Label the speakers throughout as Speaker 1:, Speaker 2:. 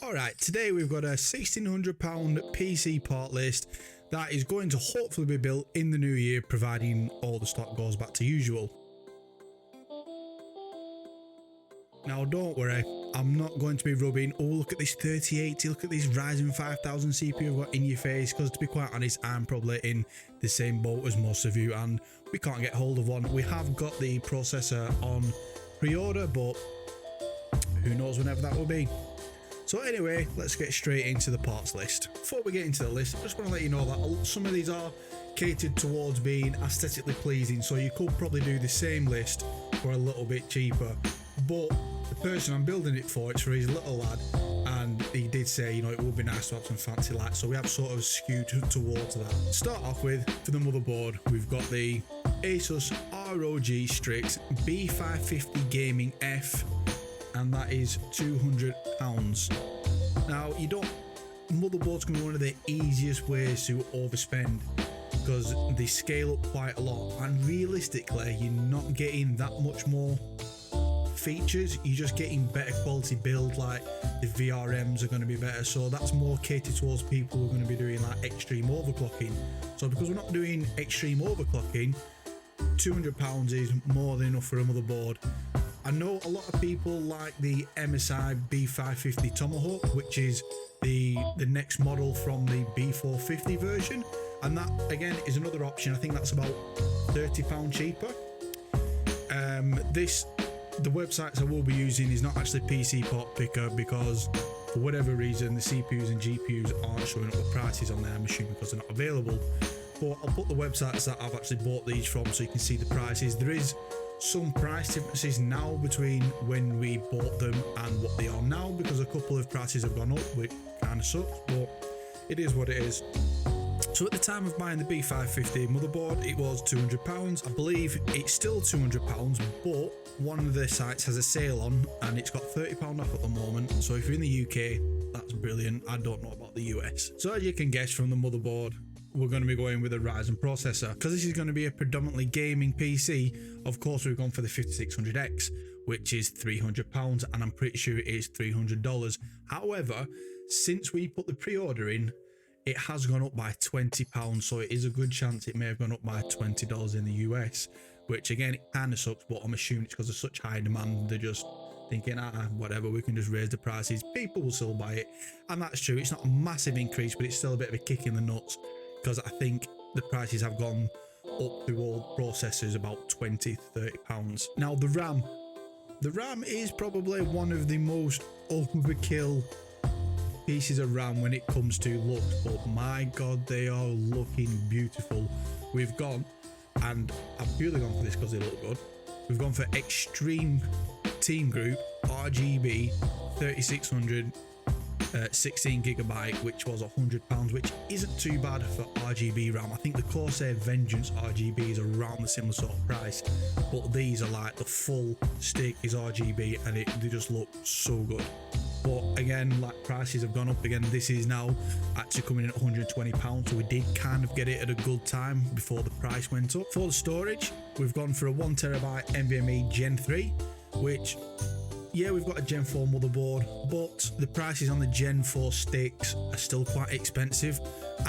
Speaker 1: Alright, today we've got a £1,600 PC part list that is going to hopefully be built in the new year, providing all the stock goes back to usual. Now don't worry, I'm not going to be rubbing, oh look at this 3080, look at this Ryzen 5000 CPU I've got in your face, because to be quite honest, I'm probably in the same boat as most of you and we can't get hold of one. We have got the processor on pre-order, but who knows whenever that will be. So anyway, let's get straight into the parts list. Before we get into the list, I just want to let you know that some of these are catered towards being aesthetically pleasing, so you could probably do the same list for a little bit cheaper. But the person I'm building it for, it's for his little lad, and he did say, you know, it would be nice to have some fancy lights, so we have sort of skewed towards that. Start off with, for the motherboard, we've got the Asus ROG STRIX B550 Gaming F, and that is £200. Now, motherboards can be one of the easiest ways to overspend because they scale up quite a lot, and realistically, you're not getting that much more features, you're just getting better quality build, like the VRMs are going to be better, so that's more catered towards people who are going to be doing like extreme overclocking. So because we're not doing extreme overclocking, £200 is more than enough for a motherboard. I know a lot of people like the MSI B550 Tomahawk, which is the next model from the B450 version, and that again is another option. I think that's about £30 cheaper. The websites I will be using is not actually PC Part Picker because for whatever reason the CPUs and GPUs aren't showing up the prices on there, I'm assuming because they're not available. But I'll put the websites that I've actually bought these from so you can see the prices. There is some price differences now between when we bought them and what they are now, because a couple of prices have gone up, which kind of sucks, but it is what it is. So at the time of buying the B550 motherboard, it was £200. I believe it's still £200, but one of the sites has a sale on and it's got £30 off at the moment. So if you're in the UK, that's brilliant. I don't know about the US. So as you can guess from the motherboard, we're going to be going with a Ryzen processor. Because this is going to be a predominantly gaming PC, of course we've gone for the 5600X, which is £300, and I'm pretty sure it is $300. However, since we put the pre-order in, it has gone up by £20, so it is a good chance it may have gone up by $20 in the US, which again, it kind of sucks, but I'm assuming it's because of such high demand, they're just thinking, whatever, we can just raise the prices, people will still buy it. And that's true, it's not a massive increase, but it's still a bit of a kick in the nuts, because I think the prices have gone up to all processors about £20–30. Now the RAM is probably one of the most overkill pieces of RAM when it comes to looks, but my god, they are looking beautiful. We've gone, and I've purely gone for this because they look good, we've gone for Extreme Team Group RGB 3600 16GB, which was £100, which isn't too bad for RGB RAM. I think the Corsair Vengeance RGB is around the similar sort of price, but these are like the full stick is RGB, and they just look so good. But again, like, prices have gone up again. This is now actually coming in at £120, so we did kind of get it at a good time before the price went up. For the storage, we've gone for a 1TB NVMe Gen 3, which, yeah, we've got a Gen 4 motherboard, but the prices on the Gen 4 sticks are still quite expensive,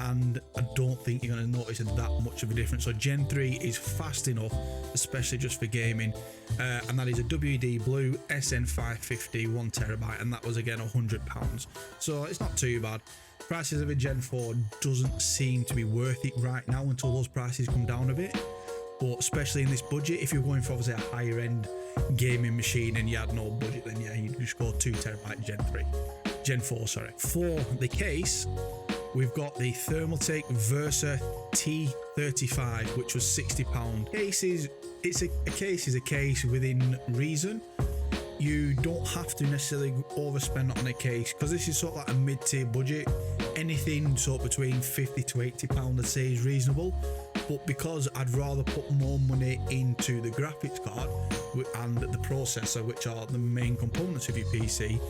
Speaker 1: and I don't think you're going to notice that much of a difference. So Gen 3 is fast enough, especially just for gaming, and that is a WD Blue SN550 1TB, and that was again £100. So it's not too bad. Prices of a Gen 4 doesn't seem to be worth it right now until those prices come down a bit. But especially in this budget, if you're going for obviously a higher end gaming machine and you had no budget, then yeah, you just go 2TB Gen 4, sorry. For the case, we've got the Thermaltake Versa T35, which was £60. A case is a case within reason. You don't have to necessarily overspend on a case, because this is sort of like a mid-tier budget. Anything sort of between £50 to £80 I'd say is reasonable. But because I'd rather put more money into the graphics card and the processor, which are the main components of your PC,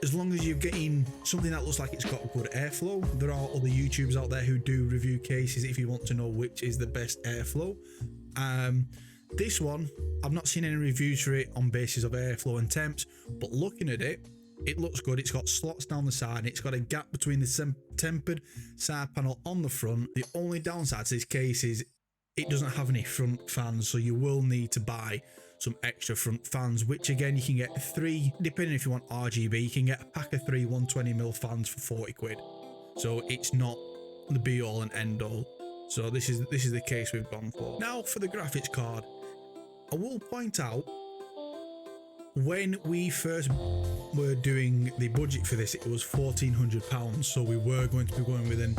Speaker 1: as long as you're getting something that looks like it's got good airflow, there are other YouTubers out there who do review cases if you want to know which is the best airflow. This one, I've not seen any reviews for it on basis of airflow and temps, but looking at it, it looks good. It's got slots down the side, and it's got a gap between the tempered side panel on the front. The only downside to this case is it doesn't have any front fans, so you will need to buy some extra front fans, which again you can get 3, depending if you want RGB, you can get a pack of 3 120mm fans for 40 quid. So it's not the be all and end all. So this is the case we've gone for. Now for the graphics card, I will point out, when we first were doing the budget for this, it was £1,400, so we were going to be going with a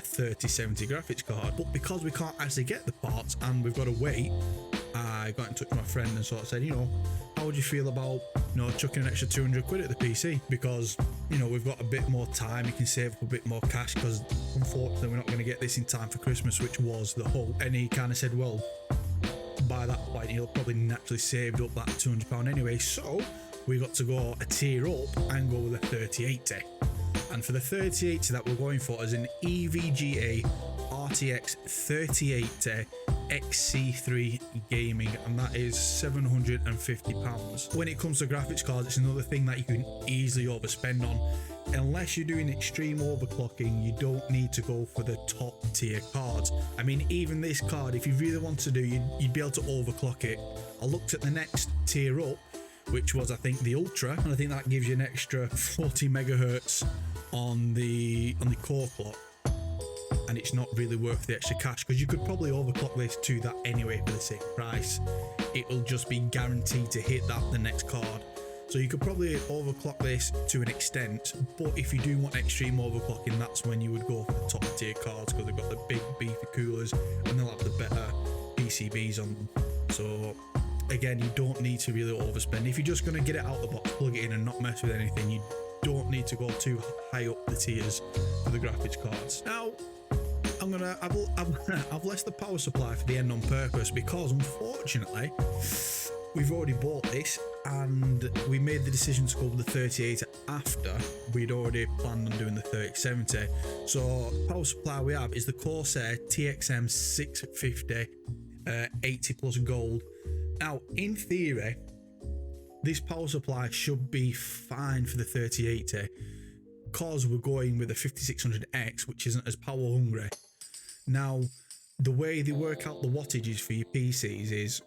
Speaker 1: 3070 graphics card, but because we can't actually get the parts and we've got to wait, I got in touch with my friend and sort of said, you know, how would you feel about, you know, chucking an extra 200 quid at the PC, because, you know, we've got a bit more time, you can save up a bit more cash, because unfortunately we're not going to get this in time for Christmas, which was the hope. And he kind of said, well, by that point he'll probably naturally saved up that £200 anyway, so we got to go a tier up and go with a 3080. And for the 3080 that we're going for is an EVGA RTX 3080 XC3 gaming, and that is £750. When it comes to graphics cards, it's another thing that you can easily overspend on. Unless you're doing extreme overclocking, you don't need to go for the top tier cards. I mean, even this card, if you really want to do, you'd be able to overclock it. I looked at the next tier up, which was, I think, the Ultra, and I think that gives you an extra 40 megahertz on the core clock, and it's not really worth the extra cash, because you could probably overclock this to that anyway for the same price. It will just be guaranteed to hit that the next card. So you could probably overclock this to an extent, but if you do want extreme overclocking, that's when you would go for the top tier cards, because they've got the big beefy coolers and they'll have the better PCBs on them. So again, you don't need to really overspend. If you're just going to get it out the box, plug it in and not mess with anything, you don't need to go too high up the tiers for the graphics cards. Now I've left the power supply for the end on purpose, because unfortunately we've already bought this and we made the decision to go with the 3080 after we'd already planned on doing the 3070. So the power supply we have is the Corsair TXM 650 80 plus gold. Now in theory this power supply should be fine for the 3080, because we're going with the 5600X, which isn't as power hungry. Now the way they work out the wattages for your PCs is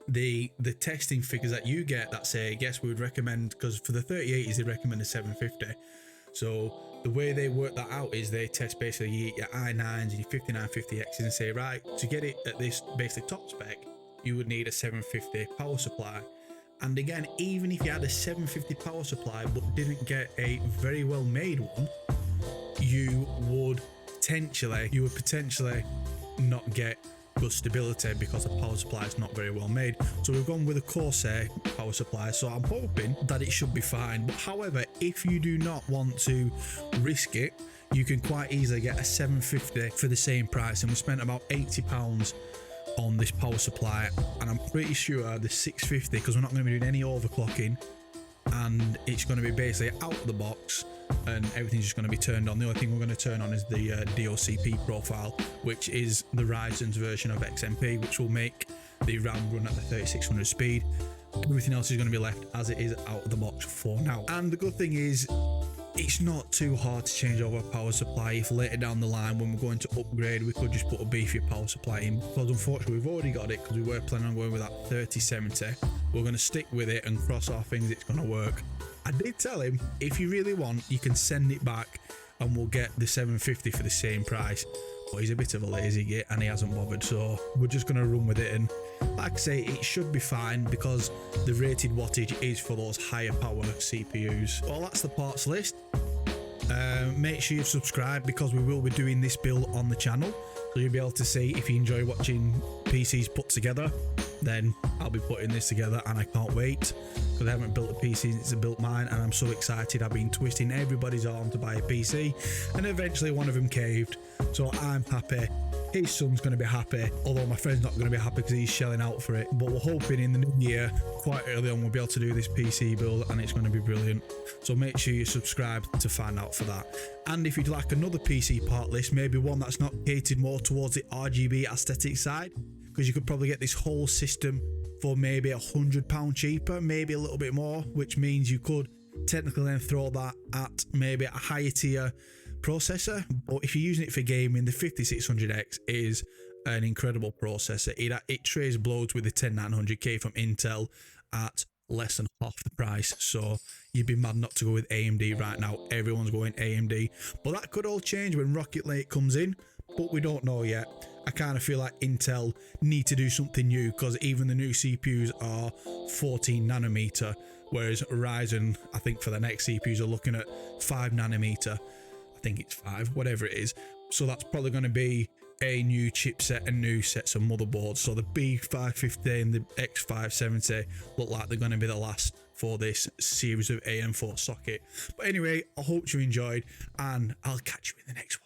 Speaker 1: the testing figures that you get that say, yes, we would recommend, because for the 3080s they recommend a 750. So the way they work that out is they test basically your i9s and your 5950Xs and say, right, to get it at this basically top spec, you would need a 750 power supply. And again, even if you had a 750 power supply but didn't get a very well made one, you would potentially not get good stability, because the power supply is not very well made. So we've gone with a Corsair power supply, so I'm hoping that it should be fine. But however, if you do not want to risk it, you can quite easily get a 750 for the same price, and we spent about £80 on this power supply, and I'm pretty sure the 650, because we're not going to be doing any overclocking, and it's going to be basically out of the box and everything's just going to be turned on. The only thing we're going to turn on is the DOCP profile, which is the Ryzen's version of XMP, which will make the RAM run at the 3600 speed. Everything else is going to be left as it is out of the box for now. And the good thing is, it's not too hard to change over a power supply. If later down the line when we're going to upgrade, we could just put a beefier power supply in, because unfortunately we've already got it, because we were planning on going with that 3070. We're going to stick with it and cross our fingers it's going to work. I did tell him, if you really want, you can send it back and we'll get the 750 for the same price, but he's a bit of a lazy git and he hasn't bothered, so we're just going to run with it. And like I say, it should be fine, because the rated wattage is for those higher power CPUs. Well, that's the parts list. Make sure you've subscribed, because we will be doing this build on the channel, so you'll be able to see. If you enjoy watching PCs put together, then I'll be putting this together, and I can't wait, because I haven't built a PC since I built mine, and I'm so excited. I've been twisting everybody's arm to buy a PC, and eventually one of them caved, so I'm happy. His son's going to be happy, although my friend's not going to be happy because he's shelling out for it. But we're hoping in the new year, quite early on, we'll be able to do this PC build, and it's going to be brilliant. So make sure you subscribe to find out for that. And if you'd like another PC part list, maybe one that's not catered more towards the RGB aesthetic side, because you could probably get this whole system for maybe £100 cheaper, maybe a little bit more, which means you could technically then throw that at maybe a higher tier processor. But if you're using it for gaming, the 5600X is an incredible processor. It trades blows with the 10900K from Intel at less than half the price, so you'd be mad not to go with AMD right now. Everyone's going AMD, but that could all change when Rocket Lake comes in, but we don't know yet. I kind of feel like Intel need to do something new, because even the new CPUs are 14 nanometer, whereas Ryzen, I think for the next CPUs, are looking at 5 nanometer. I think it's 5, whatever it is. So that's probably going to be a new chipset and new sets of motherboards. So the B550 and the X570 look like they're going to be the last for this series of AM4 socket. But anyway, I hope you enjoyed, and I'll catch you in the next one.